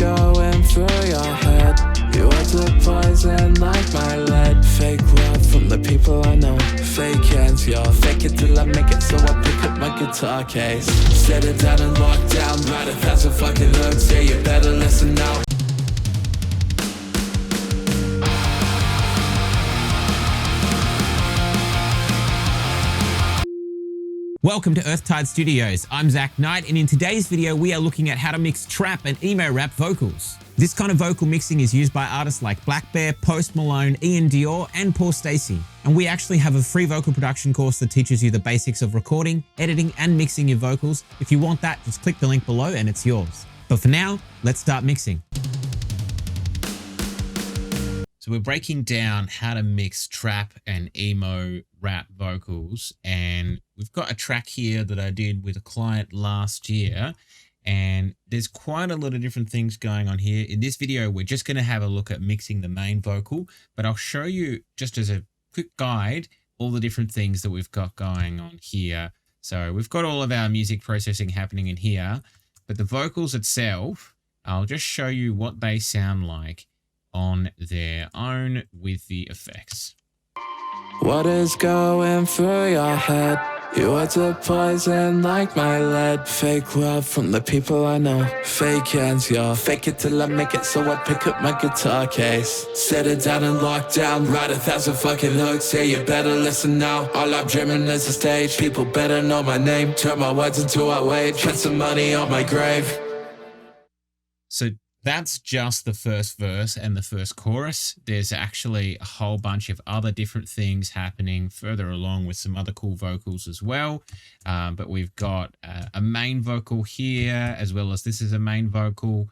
going through your head? Your words are poison like my lead. Fake love from the people I know. Fake hands, yo. Fake it till I make it, so I pick up my guitar case. Set it down and lock down. Write 1,000 fucking hooks, yeah, you better listen now. Welcome to Earthtide Studios. I'm Zach Knight, and in today's video, we are looking at how to mix trap and emo rap vocals. This kind of vocal mixing is used by artists like Black Bear, Post Malone, Ian Dior, and Paul Stacey. And we actually have a free vocal production course that teaches you the basics of recording, editing, and mixing your vocals. If you want that, just click the link below and it's yours. But for now, let's start mixing. So we're breaking down how to mix trap and emo rap vocals, and we've got a track here that I did with a client last year, and there's quite a lot of different things going on here. In this video, we're just going to have a look at mixing the main vocal, but I'll show you just as a quick guide all the different things that we've got going on here. So we've got all of our music processing happening in here, but the vocals itself, I'll just show you what they sound like on their own with the effects. What is going through your head? Your words are poison like my lead. Fake love from the people I know. Fake hands, yo. Fake it till I make it, so I pick up my guitar case. Set it down and lock down. Write 1,000 fucking hooks, yeah, you better listen now. All I'm dreaming is a stage. People better know my name. Turn my words into a wage. Put some money on my grave. So that's just the first verse and the first chorus. There's actually a whole bunch of other different things happening further along with some other cool vocals as well. But we've got a main vocal here, as well as this is a main vocal.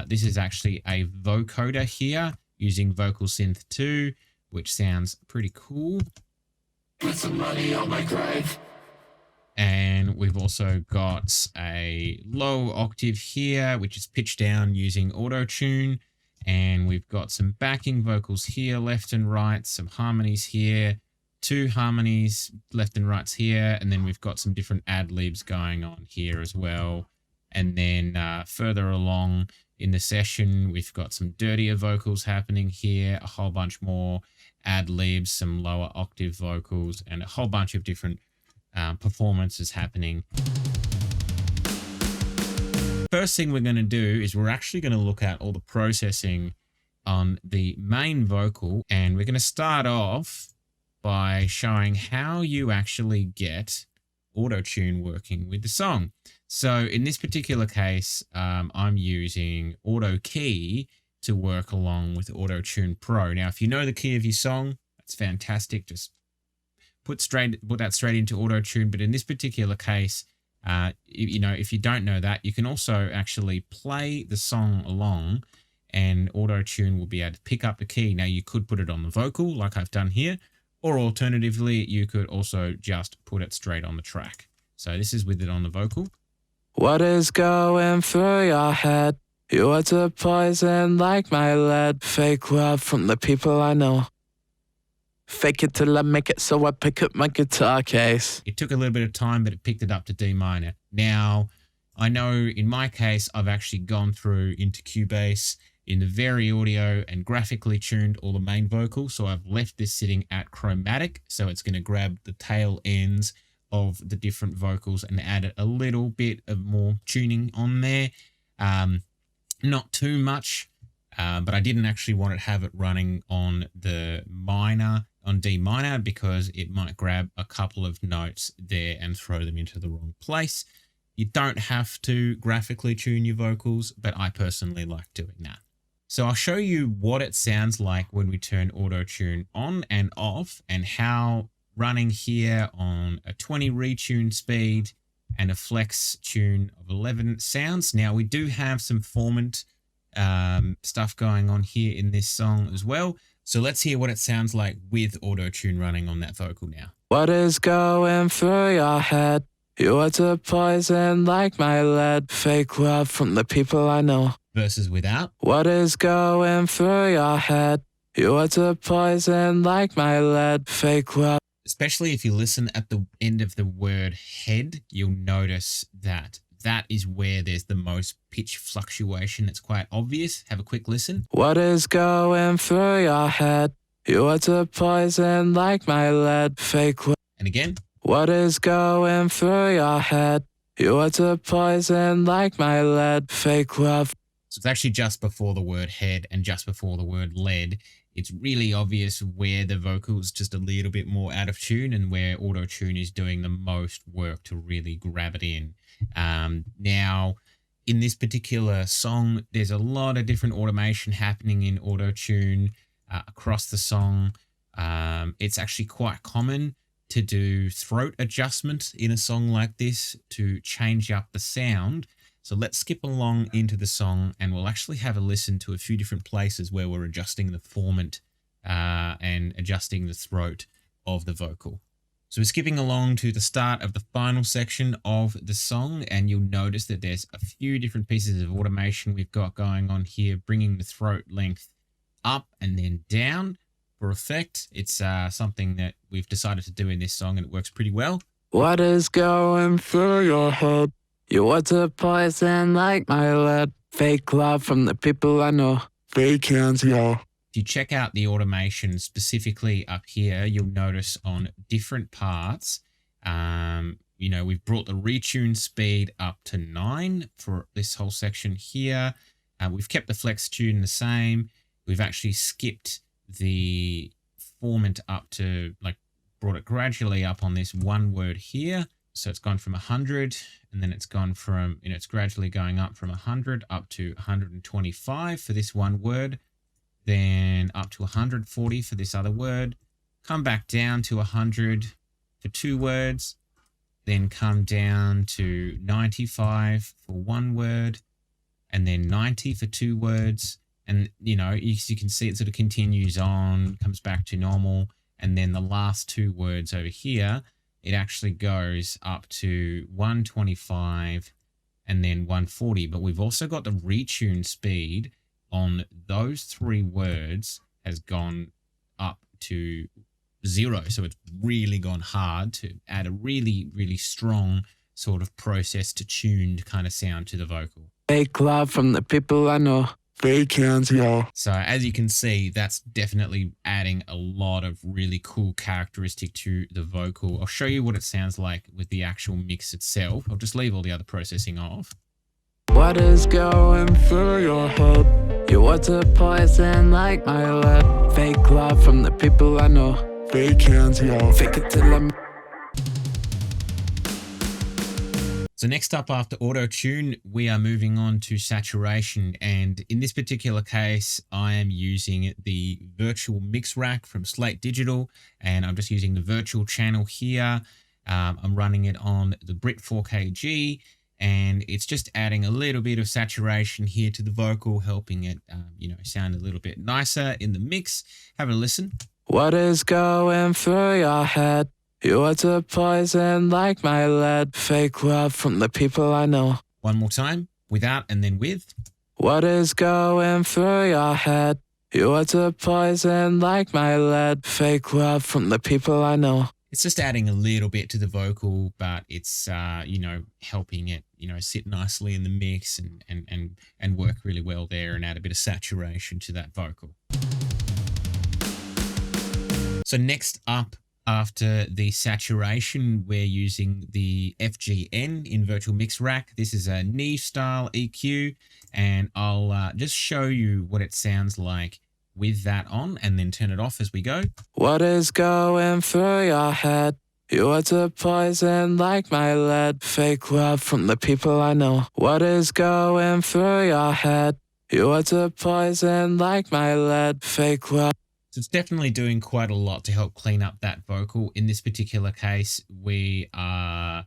This is actually a vocoder here using Vocal Synth 2, which sounds pretty cool. Put some money on my grave. And we've also got a low octave here, which is pitched down using auto-tune. And we've got some backing vocals here, left and right, some harmonies here, 2 harmonies, left and rights here. And then we've got some different ad-libs going on here as well. And then further along in the session, we've got some dirtier vocals happening here, a whole bunch more ad-libs, some lower octave vocals, and a whole bunch of different performances happening. First thing we're going to do is we're actually going to look at all the processing on the main vocal, and we're going to start off by showing how you actually get auto-tune working with the song. So in this particular case, I'm using Auto Key to work along with Auto-Tune Pro. Now, if you know the key of your song, that's fantastic. Just put that straight into auto-tune. But in this particular case, if you don't know that, you can also actually play the song along and auto-tune will be able to pick up the key. Now, you could put it on the vocal like I've done here, or alternatively, you could also just put it straight on the track. So this is with it on the vocal. What is going through your head? Your words are poison like my lead. Fake love from the people I know. Fake it till I make it, so I pick up my guitar case. It took a little bit of time, but it picked it up to D minor. Now, I know in my case, I've actually gone through into Cubase in the very audio and graphically tuned all the main vocals. So I've left this sitting at chromatic. So it's going to grab the tail ends of the different vocals and add a little bit of more tuning on there. Not too much, but I didn't actually want to have it running on the minor, on D minor, because it might grab a couple of notes there and throw them into the wrong place. You don't have to graphically tune your vocals, but I personally like doing that. So I'll show you what it sounds like when we turn auto-tune on and off, and how running here on a 20 retune speed and a flex tune of 11 sounds. Now, we do have some formant stuff going on here in this song as well. So let's hear what it sounds like with auto-tune running on that vocal now. What is going through your head? Your words are poison like my lead. Fake love from the people I know. Versus without. What is going through your head? Your words are poison like my lead. Fake love. Especially if you listen at the end of the word head, you'll notice that that is where there's the most pitch fluctuation. It's quite obvious. Have a quick listen. What is going through your head? You are to poison like my lead. Fake. And again. What is going through your head? You are to poison like my lead. Fake love. So it's actually just before the word head and just before the word lead. It's really obvious where the vocal's just a little bit more out of tune and where auto-tune is doing the most work to really grab it in. Now, in this particular song, there's a lot of different automation happening in auto-tune across the song. It's actually quite common to do throat adjustment in a song like this to change up the sound. So let's skip along into the song and we'll actually have a listen to a few different places where we're adjusting the formant and adjusting the throat of the vocal. So we're skipping along to the start of the final section of the song, and you'll notice that there's a few different pieces of automation we've got going on here, bringing the throat length up and then down for effect. It's something that we've decided to do in this song and it works pretty well. What is going through your head? You want to poison like my lead. Fake love from the people I know. Fake hands, y'all. If you check out the automation specifically up here, you'll notice on different parts, we've brought the retune speed up to 9 for this whole section here. We've kept the flex tune the same. We've actually skipped the formant up to, brought it gradually up on this one word here. So it's gone from 100 and then it's gone from, it's gradually going up from 100 up to 125 for this one word, then up to 140 for this other word, come back down to 100 for 2 words, then come down to 95 for 1 word, and then 90 for 2 words. And, you can see it sort of continues on, comes back to normal. And then the last 2 words over here, it actually goes up to 125 and then 140. But we've also got the retune speed on those 3 words has gone up to 0. So it's really gone hard to add a really, really strong sort of processed to tuned kind of sound to the vocal. Fake love from the people I know. Fake hands, y'all. So as you can see, that's definitely adding a lot of really cool characteristic to the vocal. I'll show you what it sounds like with the actual mix itself. I'll just leave all the other processing off. What is going through your head? You want to poison like my lead. Fake love from the people I know. Fake hands, y'all. Fake it till I'm... So next up after auto-tune, we are moving on to saturation. And in this particular case, I am using the virtual mix rack from Slate Digital, and I'm just using the virtual channel here. I'm running it on the Brit 4KG, and it's just adding a little bit of saturation here to the vocal, helping it, sound a little bit nicer in the mix. Have a listen. What is going through your head? You want to poison like my lead. Fake love from the people I know. One more time, without and then with. What is going through your head? You want to poison like my lead. Fake love from the people I know. It's just adding a little bit to the vocal, but it's, helping it, sit nicely in the mix and work really well there and add a bit of saturation to that vocal. So next up, after the saturation, we're using the FGN in Virtual Mix Rack. This is a Neve style EQ, and I'll just show you what it sounds like with that on and then turn it off as we go. What is going through your head? You want to poison like my lead. Fake love from the people I know. What is going through your head? You want to poison like my lead. Fake love. So it's definitely doing quite a lot to help clean up that vocal. In this particular case, we are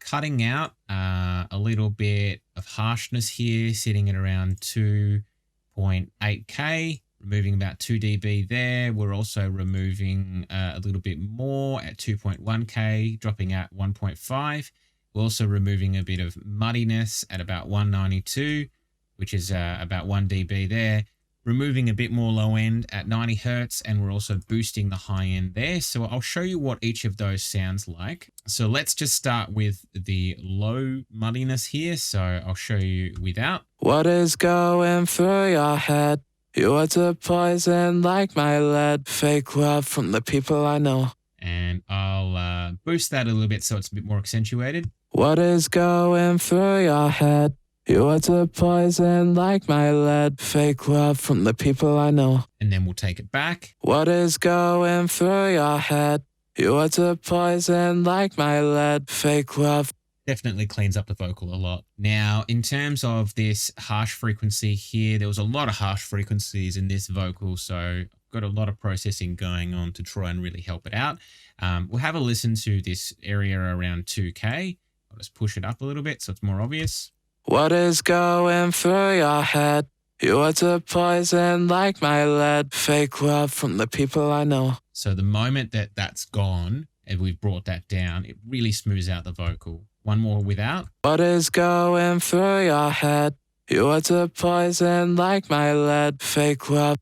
cutting out a little bit of harshness here, sitting at around 2.8K, removing about 2 dB there. We're also removing a little bit more at 2.1K, dropping out 1.5. We're also removing a bit of muddiness at about 192, which is about 1 dB there. removing a bit more low end at 90 hertz, and we're also boosting the high end there. So I'll show you what each of those sounds like. So let's just start with the low muddiness here. So I'll show you without. What is going through your head? You are the poison like my lead. Fake love from the people I know. And I'll boost that a little bit so it's a bit more accentuated. What is going through your head? You are the poison like my lead. Fake love from the people I know. And then we'll take it back. What is going through your head? You are the poison like my lead. Fake love. Definitely cleans up the vocal a lot. Now, in terms of this harsh frequency here, there was a lot of harsh frequencies in this vocal, so got a lot of processing going on to try and really help it out. We'll have a listen to this area around 2K. I'll just push it up a little bit so it's more obvious. What is going through your head? You are the poison like my lead. Fake love from the people I know. So the moment that that's gone and we've brought that down, it really smooths out the vocal. One more without. What is going through your head? You are the poison like my lead. Fake love.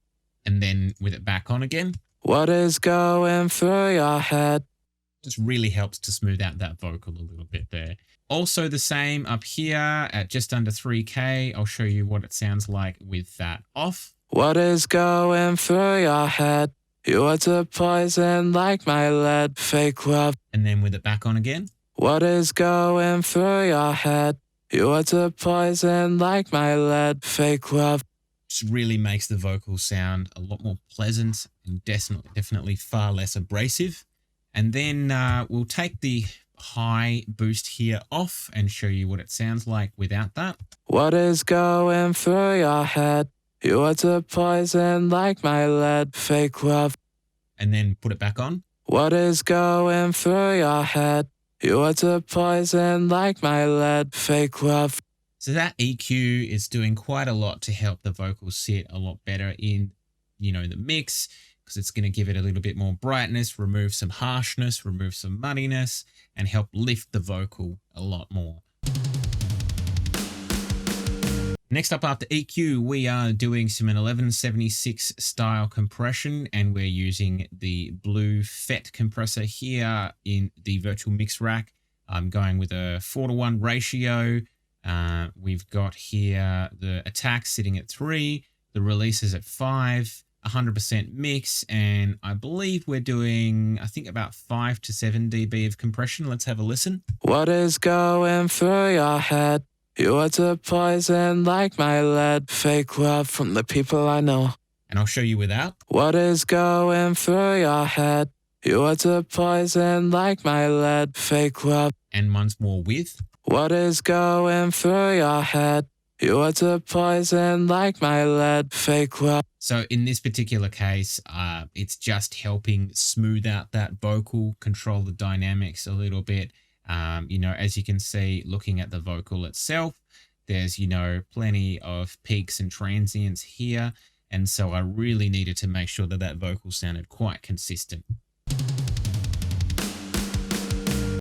And then with it back on again. What is going through your head? Just really helps to smooth out that vocal a little bit there. Also the same up here at just under 3K. I'll show you what it sounds like with that off. What is going through your head? You are the poison like my lead. Fake love. And then with it back on again. What is going through your head? You are the poison like my lead. Fake love. Just really makes the vocal sound a lot more pleasant and definitely far less abrasive. And then we'll take the high boost here off and show you what it sounds like without that. What is going through your head? You are the poison like my lead. Fake love. And then put it back on. What is going through your head? You are the poison like my lead. Fake love. So that EQ is doing quite a lot to help the vocals sit a lot better in, the mix, because it's going to give it a little bit more brightness, remove some harshness, remove some muddiness, and help lift the vocal a lot more. Next up after EQ, we are doing some 1176 style compression, and we're using the blue FET compressor here in the virtual mix rack. I'm going with a 4:1 ratio. We've got here the attack sitting at 3, the releases at 5, 100% mix, and I believe we're doing, about 5 to 7 dB of compression. Let's have a listen. What is going through your head? You are the poison like my lead. Fake love from the people I know. And I'll show you without. What is going through your head? You are the poison like my lead. Fake love. And once more with. What is going through your head? You are the poison like my lead. Fake love. So in this particular case, it's just helping smooth out that vocal, control the dynamics a little bit. As you can see, looking at the vocal itself, there's, plenty of peaks and transients here. And so I really needed to make sure that that vocal sounded quite consistent.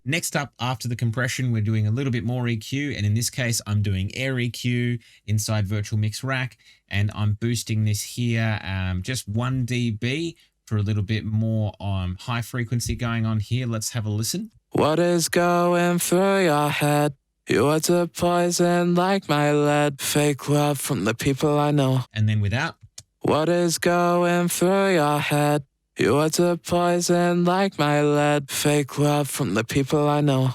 Next up, after the compression, we're doing a little bit more EQ. And in this case, I'm doing Air EQ inside Virtual Mix Rack. And I'm boosting this here just 1 dB for a little bit more high frequency going on here. Let's have a listen. What is going through your head? You are the poison like my lead. Fake love from the people I know. And then without. What is going through your head? You are the poison like my lead. Fake love from the people I know.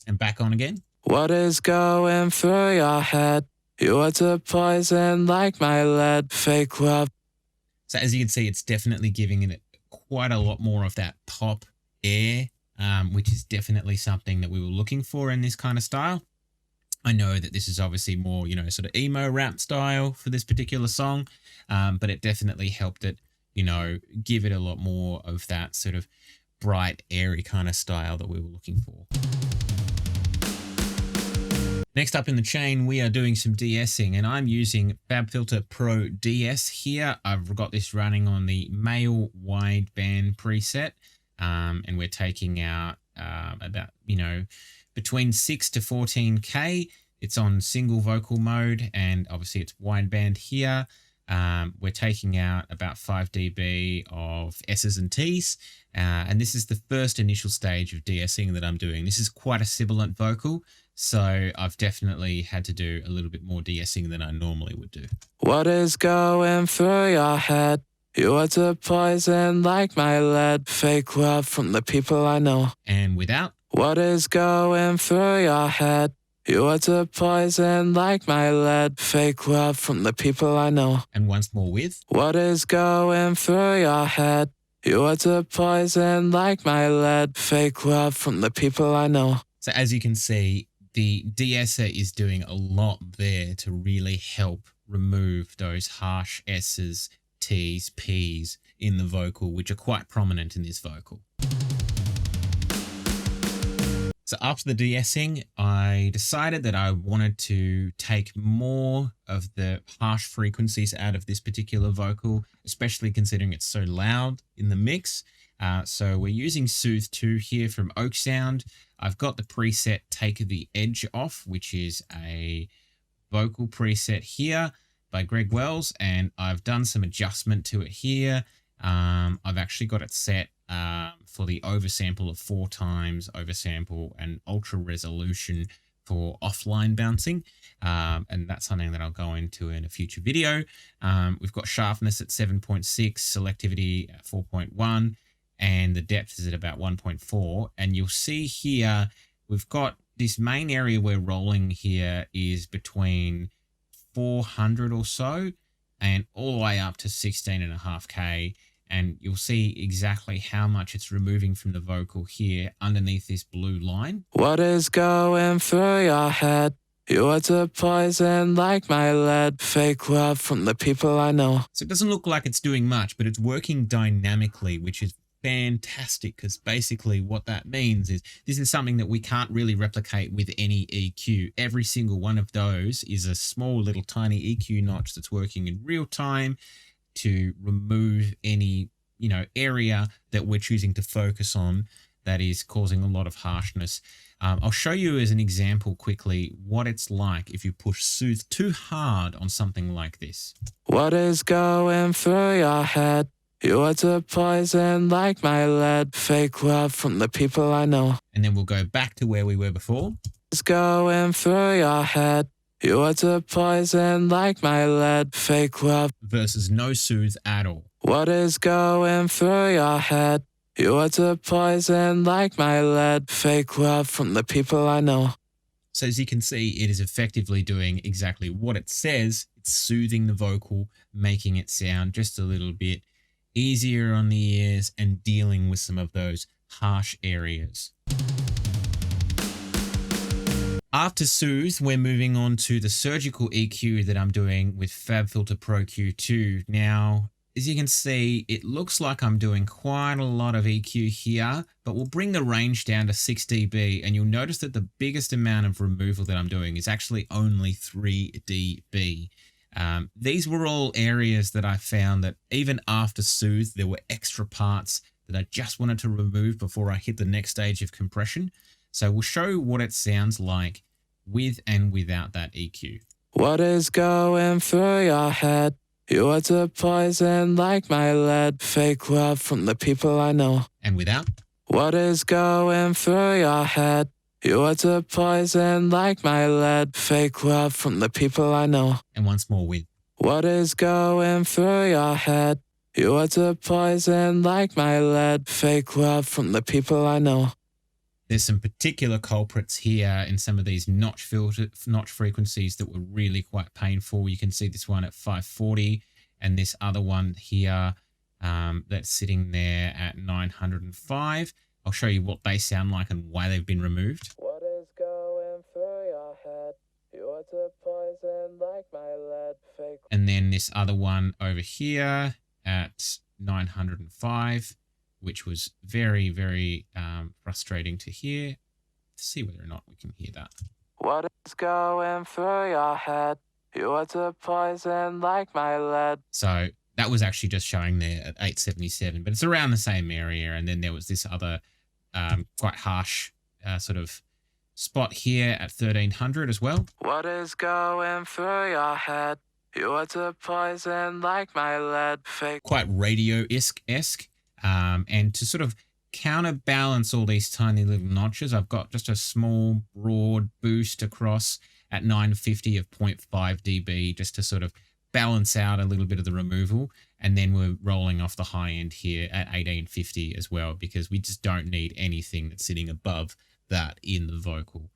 And back on again. What is going through your head? You are the poison like my lead. Fake love. So as you can see, it's definitely giving it quite a lot more of that pop air, which is definitely something that we were looking for in this kind of style. I know that this is obviously more, sort of emo rap style for this particular song, but it definitely helped it, give it a lot more of that sort of bright, airy kind of style that we were looking for. Next up in the chain, we are doing some de-essing, and I'm using FabFilter Pro DS here. I've got this running on the male wideband preset, and we're taking out about, between 6 to 14K. It's on single vocal mode, and obviously it's wideband here. We're taking out about 5 dB of S's and T's, and this is the first initial stage of de-essing that I'm doing. This is quite a sibilant vocal, so I've definitely had to do a little bit more de-essing than I normally would do. What is going through your head? You are to poison like my lead. Fake love from the people I know. And without. What is going through your head? You are to poison like my lead. Fake love from the people I know. And once more with. What is going through your head? You are to poison like my lead. Fake love from the people I know. So as you can see, the de-esser is doing a lot there to really help remove those harsh S's, T's, P's in the vocal, which are quite prominent in this vocal. So after the de-essing, I decided that I wanted to take more of the harsh frequencies out of this particular vocal, especially considering it's so loud in the mix. So we're using Soothe 2 here from Oak Sound. I've got the preset Take the Edge Off, which is a vocal preset here by Greg Wells, and I've done some adjustment to it here. I've actually got it set for the oversample of 4 times, oversample and ultra resolution for offline bouncing. And that's something that I'll go into in a future video. We've got sharpness at 7.6, selectivity at 4.1, and the depth is at about 1.4. And you'll see here, we've got this main area we're rolling here is between 400 or so and all the way up to 16.5K. And you'll see exactly how much it's removing from the vocal here underneath this blue line. What is going through your head? You are to poison like my lead. Fake love from the people I know. So it doesn't look like it's doing much, but it's working dynamically, which is fantastic, because basically what that means is this is something that we can't really replicate with any EQ. Every single one of those is a small little tiny EQ notch that's working in real time to remove any, area that we're choosing to focus on that is causing a lot of harshness. I'll show you as an example quickly what it's like if you push Soothe too hard on something like this. What is going through your head? You are to poison like my lead. Fake love from the people I know. And then we'll go back to where we were before. It's going through your head. You are to poison like my lead. Fake love. Versus no Soothe at all. What is going through your head? You are to poison like my lead. Fake love from the people I know. So as you can see, it is effectively doing exactly what it says. It's soothing the vocal, making it sound just a little bit easier on the ears and dealing with some of those harsh areas. After Soothe, we're moving on to the surgical EQ that I'm doing with FabFilter Pro Q2. Now, as you can see, it looks like I'm doing quite a lot of EQ here, but we'll bring the range down to 6 dB, and you'll notice that the biggest amount of removal that I'm doing is actually only 3 dB. These were all areas that I found that even after Soothe, there were extra parts that I just wanted to remove before I hit the next stage of compression. So we'll show what it sounds like with and without that EQ. What is going through your head? You are to poison like my lead. Fake love from the people I know. And without? What is going through your head? You are to poison like my lead. Fake love from the people I know. And once more with. What is going through your head? You are to poison like my lead. Fake love from the people I know. There's some particular culprits here in some of these notch frequencies that were really quite painful. You can see this one at 540 and this other one here that's sitting there at 905. I'll show you what they sound like and why they've been removed. What is going through your head? You are to poison like my lead. Fake. And then this other one over here at 905. Which was very, very frustrating to hear. To see whether or not we can hear that. What is going through your head? You are to poison like my lead. So that was actually just showing there at 877, but it's around the same area. And then there was this other quite harsh sort of spot here at 1300 as well. What is going through your head? You are the poison like my lead. Fake. Quite radio-esque. And to sort of counterbalance all these tiny little notches, I've got just a small broad boost across at 950 of 0.5 dB just to sort of balance out a little bit of the removal. And then we're rolling off the high end here at 1850 as well, because we just don't need anything that's sitting above that in the vocal.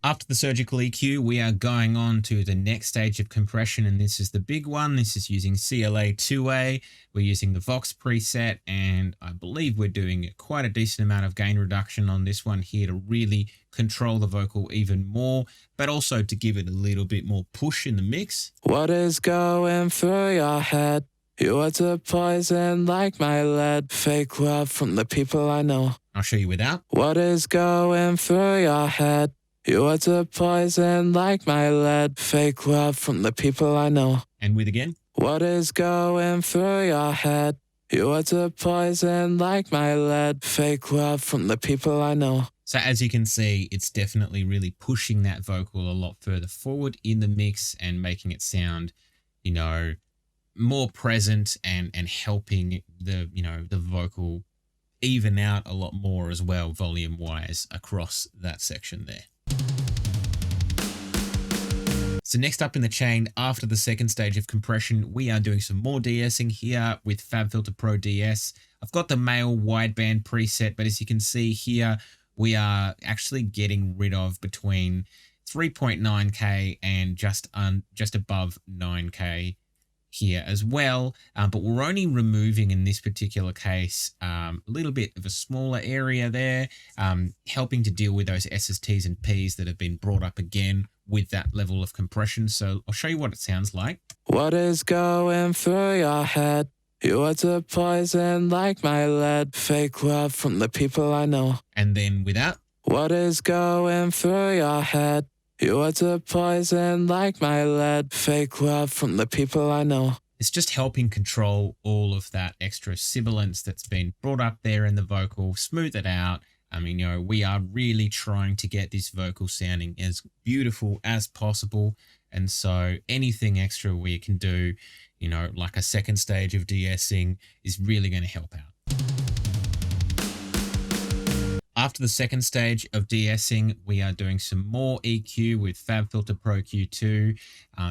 After the surgical EQ, we are going on to the next stage of compression, and this is the big one. This is using CLA 2A. We're using the Vox preset, and I believe we're doing quite a decent amount of gain reduction on this one here to really control the vocal even more, but also to give it a little bit more push in the mix. What is going through your head? You are the poison like my lead. Fake love from the people I know. I'll show you without. What is going through your head? You are the poison like my lead. Fake love from the people I know. And with again. What is going through your head? You are the poison like my lead. Fake love from the people I know. So as you can see, it's definitely really pushing that vocal a lot further forward in the mix and making it sound, you know, more present and helping the, you know, the vocal even out a lot more as well, volume wise, across that section there. So next up in the chain, after the second stage of compression, we are doing some more de-essing here with FabFilter Pro DS. I've got the male wideband preset, but as you can see here, we are actually getting rid of between 3.9K and just above 9K here as well, but we're only removing in this particular case a little bit of a smaller area there, helping to deal with those SSTs and Ps that have been brought up again with that level of compression. So I'll show you what it sounds like. What is going through your head? You are the poison like my lead. Fake love from the people I know. And then without. What is going through your head? You are the poison like my lead. Fake love from the people I know. It's just helping control all of that extra sibilance that's been brought up there in the vocal, smooth it out. I mean, you know, we are really trying to get this vocal sounding as beautiful as possible. And so anything extra we can do, you know, like a second stage of de-essing is really going to help out. After the second stage of de-essing, we are doing some more EQ with FabFilter Pro Q2,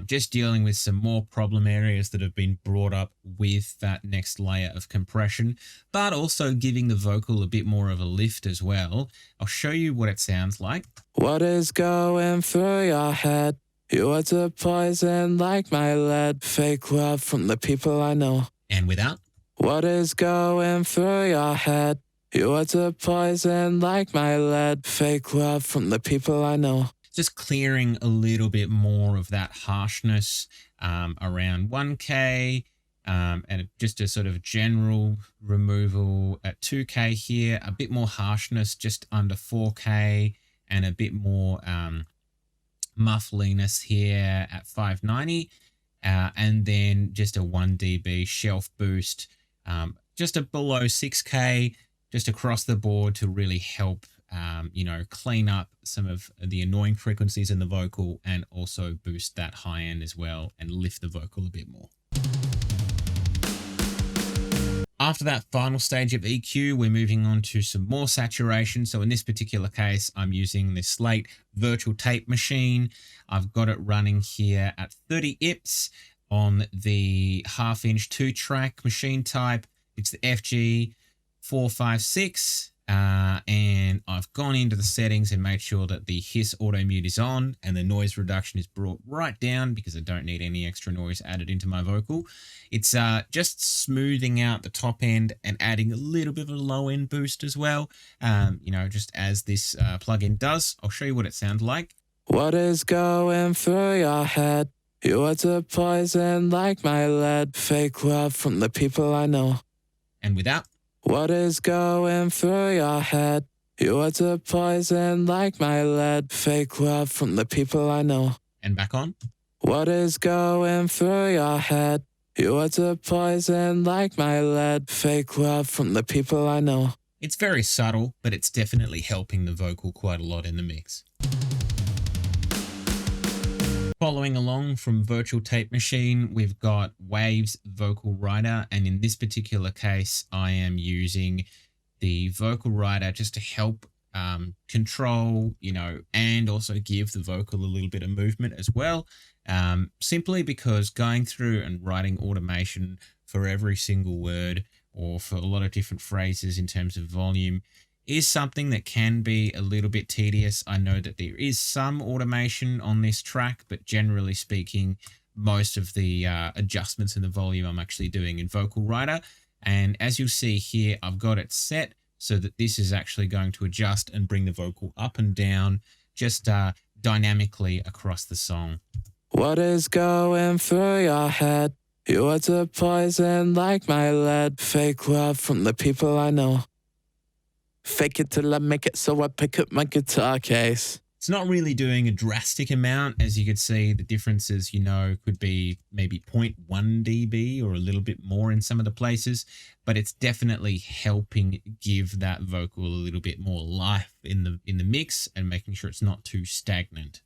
just dealing with some more problem areas that have been brought up with that next layer of compression, but also giving the vocal a bit more of a lift as well. I'll show you what it sounds like. What is going through your head? You are the poison like my lead. Fake love from the people I know. And without. What is going through your head? You are the poison like my lead. Fake love from the people I know. Just clearing a little bit more of that harshness around 1K, and just a sort of general removal at 2K here, a bit more harshness just under 4K, and a bit more muffliness here at 590, and then just a 1 dB shelf boost just a below 6K, just across the board to really help, you know, clean up some of the annoying frequencies in the vocal and also boost that high end as well and lift the vocal a bit more. After that final stage of EQ, we're moving on to some more saturation. So in this particular case, I'm using the Slate virtual tape machine. I've got it running here at 30 IPS on the 1/2-inch 2-track machine type. It's the FG456, and I've gone into the settings and made sure that the hiss auto mute is on and the noise reduction is brought right down because I don't need any extra noise added into my vocal. It's just smoothing out the top end and adding a little bit of a low end boost as well, you know, just as this plugin does. I'll show you what it sounds like. What is going through your head? You are the poison like my lead. Fake love from the people I know. And without. What is going through your head? You are the poison like my lead. Fake love from the people I know. And back on. What is going through your head? You are the poison like my lead. Fake love from the people I know. It's very subtle, but it's definitely helping the vocal quite a lot in the mix. following along from Virtual Tape Machine, we've got Waves Vocal Writer, and in this particular case, I am using the vocal writer just to help control, and also give the vocal a little bit of movement as well. Simply because going through and writing automation for every single word or for a lot of different phrases in terms of volume is something that can be a little bit tedious. I know that there is some automation on this track, but generally speaking, most of the adjustments in the volume I'm actually doing in Vocal Writer. And as you'll see here, I've got it set so that this is actually going to adjust and bring the vocal up and down just dynamically across the song. What is going through your head? You are the poison like my lead. Fake love from the people I know. Fake it till I make it, so I pick up my guitar case. It's not really doing a drastic amount. As you could see, the differences, could be maybe 0.1 dB or a little bit more in some of the places, but it's definitely helping give that vocal a little bit more life in the mix and making sure it's not too stagnant.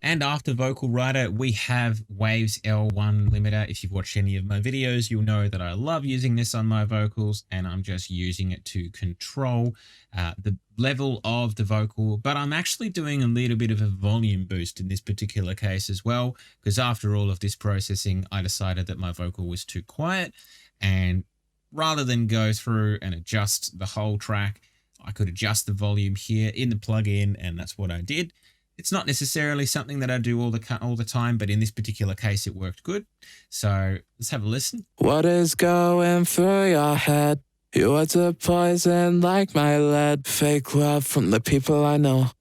And after Vocal Writer, we have Waves L1 Limiter. If you've watched any of my videos, you'll know that I love using this on my vocals, and I'm just using it to control the level of the vocal. But I'm actually doing a little bit of a volume boost in this particular case as well, because after all of this processing, I decided that my vocal was too quiet, and rather than go through and adjust the whole track, I could adjust the volume here in the plugin, and that's what I did. It's not necessarily something that I do all the time, but in this particular case, it worked good. So let's have a listen. What is going through your head? You are the poison like my lead. Fake love from the people I know.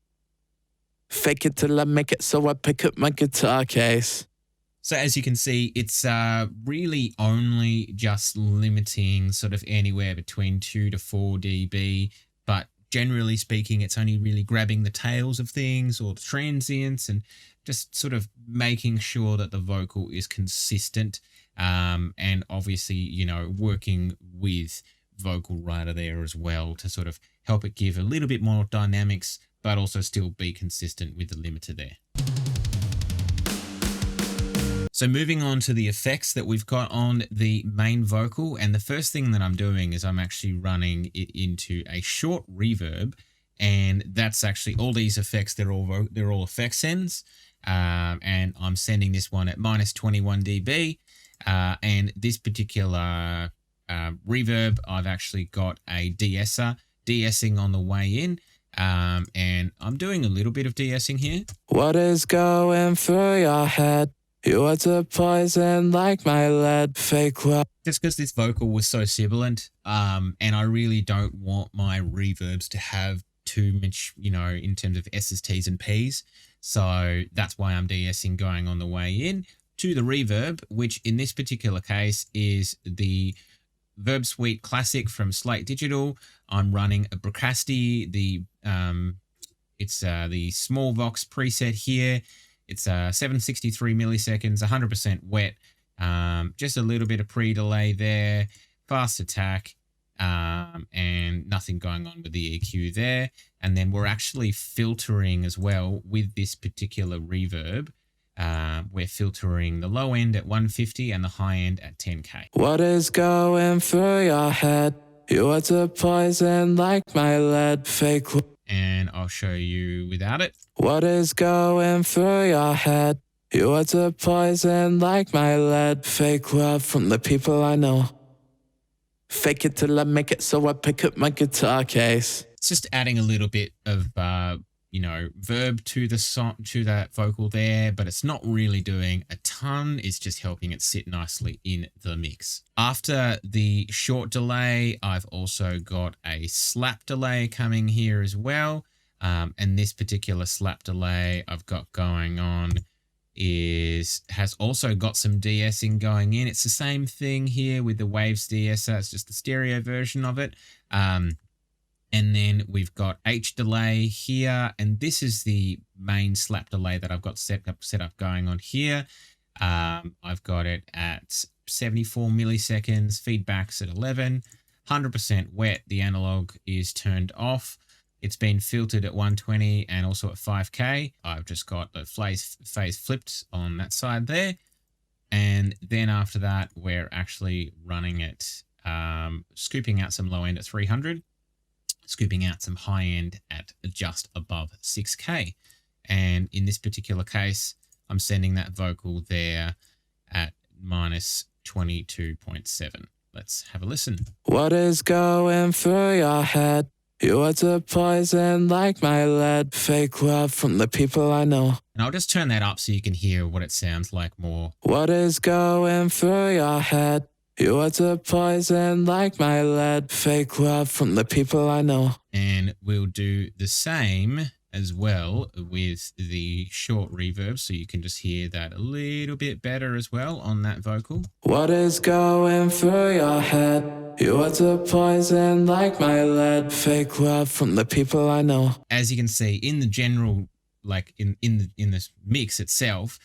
Fake it till I make it, so I pick up my guitar case. So as you can see, it's really only just limiting sort of anywhere between 2 to 4 dB, but generally speaking, it's only really grabbing the tails of things or the transients and just sort of making sure that the vocal is consistent. And obviously, working with Vocal Writer there as well to sort of help it give a little bit more dynamics, but also still be consistent with the limiter there. So moving on to the effects that we've got on the main vocal, and the first thing that I'm doing is I'm actually running it into a short reverb, and that's actually all these effects. They're all effect sends, and I'm sending this one at -21 dB, and this particular reverb I've actually got a de-essing on the way in. And I'm doing a little bit of de-essing here. What is going through your head? You are the poison like my lead. Fake love. Just because this vocal was so sibilant, and I really don't want my reverbs to have too much, in terms of S's, T's, and P's. So that's why I'm de-essing going on the way in to the reverb, which in this particular case is the Verb Suite Classic from Slate Digital. I'm running a Brocasti, it's the Small Vox preset here. It's 763 milliseconds, 100% wet. Just a little bit of pre-delay there, fast attack, and nothing going on with the EQ there. And then we're actually filtering as well with this particular reverb. We're filtering the low end at 150 and the high end at 10K. What is going through your head? You are the poison like my lead. Fake. And I'll show you without it. What is going through your head? You are the poison like my lead. Fake love from the people I know. Fake it till I make it, so I pick up my guitar case. It's just adding a little bit of verb to the song, to that vocal there, but it's not really doing a ton. It's just helping it sit nicely in the mix. After the short delay, I've also got a slap delay coming here as well. And this particular slap delay I've got going on has also got some de-essing going in. It's the same thing here with the Waves de-esser. It's just the stereo version of it. And then we've got H delay here, and this is the main slap delay that I've got set up going on here. I've got it at 74 milliseconds, feedbacks at 11, 100% wet. The analog is turned off. It's been filtered at 120 and also at 5K. I've just got the phase flipped on that side there. And then after that, we're actually running it, scooping out some low end at 300, scooping out some high end at just above 6K. And in this particular case, I'm sending that vocal there at minus 22.7. Let's have a listen. What is going through your head? You are the poison like my lead. Fake love from the people I know. And I'll just turn that up so you can hear what it sounds like more. What is going through your head? You are the poison like my lead. Fake love from the people I know. And we'll do the same as well with the short reverb, so you can just hear that a little bit better as well on that vocal. What is going through your head? You are the poison like my lead. Fake love from the people I know. As you can see in the general, like in this mix itself,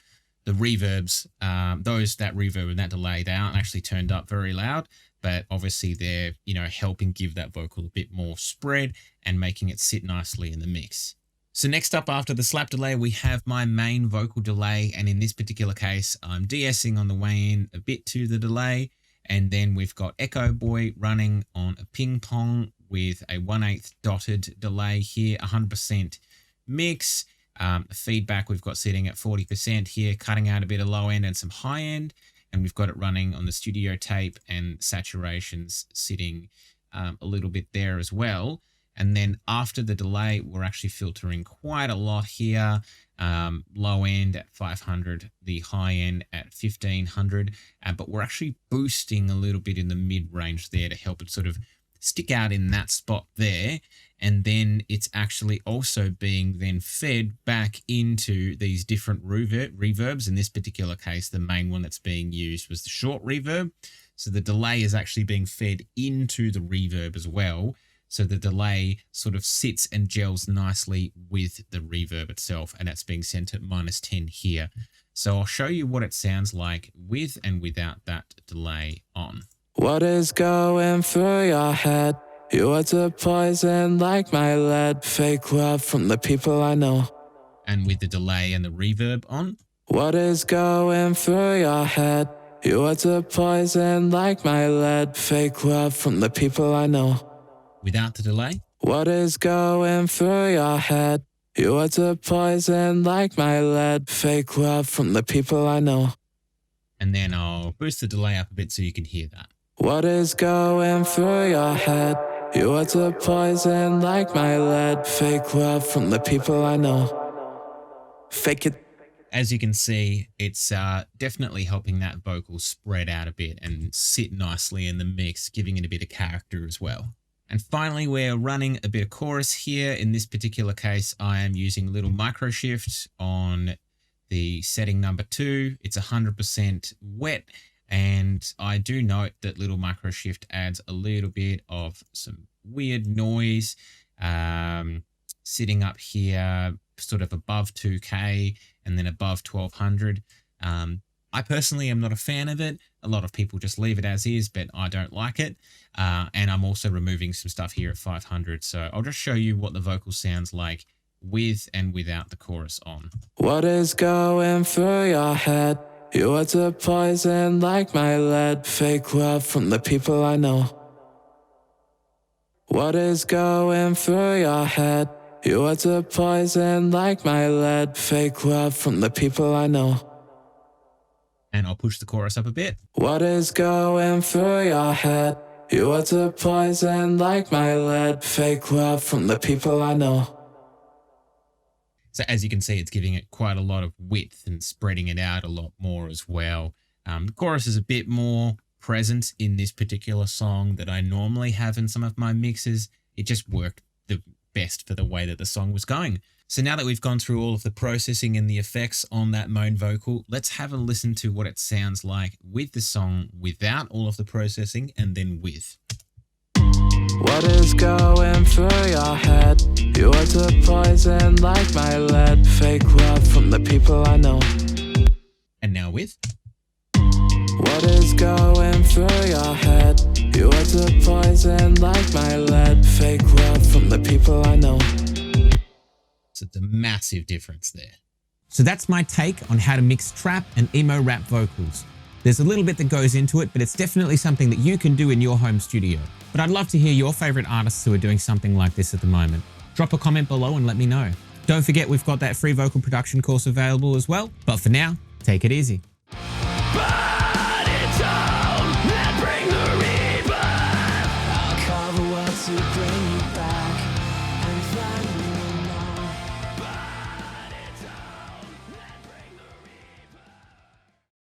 the reverbs, that reverb and that delay, they aren't actually turned up very loud, but obviously they're, helping give that vocal a bit more spread and making it sit nicely in the mix. So next up after the slap delay, we have my main vocal delay. And in this particular case, I'm de-essing on the way in a bit to the delay. And then we've got Echo Boy running on a ping pong with a 1/8 dotted delay here, 100% mix. Feedback we've got sitting at 40% here, cutting out a bit of low end and some high end. And we've got it running on the studio tape and saturations sitting a little bit there as well. And then after the delay, we're actually filtering quite a lot here. Low end at 500, the high end at 1500. But we're actually boosting a little bit in the mid-range there to help it sort of stick out in that spot there. And then it's actually also being then fed back into these different reverbs. In this particular case, the main one that's being used was the short reverb. So the delay is actually being fed into the reverb as well. So the delay sort of sits and gels nicely with the reverb itself, and that's being sent at -10 here. So I'll show you what it sounds like with and without that delay on. What is going through your head? You are the poison like my lead. Fake love from the people I know. And with the delay and the reverb on. What is going through your head? You are the poison like my lead. Fake love from the people I know. Without the delay. What is going through your head? You are the poison like my lead. Fake love from the people I know. And then I'll boost the delay up a bit so you can hear that. What is going through your head? You are the poison like my lead. Fake love from the people I know. Fake it. As you can see, it's definitely helping that vocal spread out a bit and sit nicely in the mix, giving it a bit of character as well. And finally, we're running a bit of chorus here. In this particular case, I am using Little Micro Shift on the setting number 2. It's 100% wet. And I do note that Little Micro Shift adds a little bit of some weird noise sitting up here, sort of above 2K and then above 1200. I personally am not a fan of it. A lot of people just leave it as is, but I don't like it. And I'm also removing some stuff here at 500. So I'll just show you what the vocal sounds like with and without the chorus on. What is going through your head? You are the poison like my lead. Fake love from the people I know. What is going through your head? You are the poison like my lead. Fake love from the people I know. And I'll push the chorus up a bit. What is going through your head? You are the poison like my lead. Fake love from the people I know. So as you can see, it's giving it quite a lot of width and spreading it out a lot more as well. The chorus is a bit more present in this particular song that I normally have in some of my mixes. It just worked the best for the way that the song was going. So now that we've gone through all of the processing and the effects on that main vocal, let's have a listen to what it sounds like with the song without all of the processing and then with. What is going through your head? You are the poison like my lead. Fake love from the people I know. And now with. What is going through your head? Your words are poison like my lead. Fake love from the people I know. So it's a massive difference there. So that's my take on how to mix trap and emo rap vocals. There's a little bit that goes into it, but it's definitely something that you can do in your home studio. But I'd love to hear your favorite artists who are doing something like this at the moment. Drop a comment below and let me know. Don't forget we've got that free vocal production course available as well. But for now, take it easy. Burn it down and bring the rebirth. I'll carve a world to bring you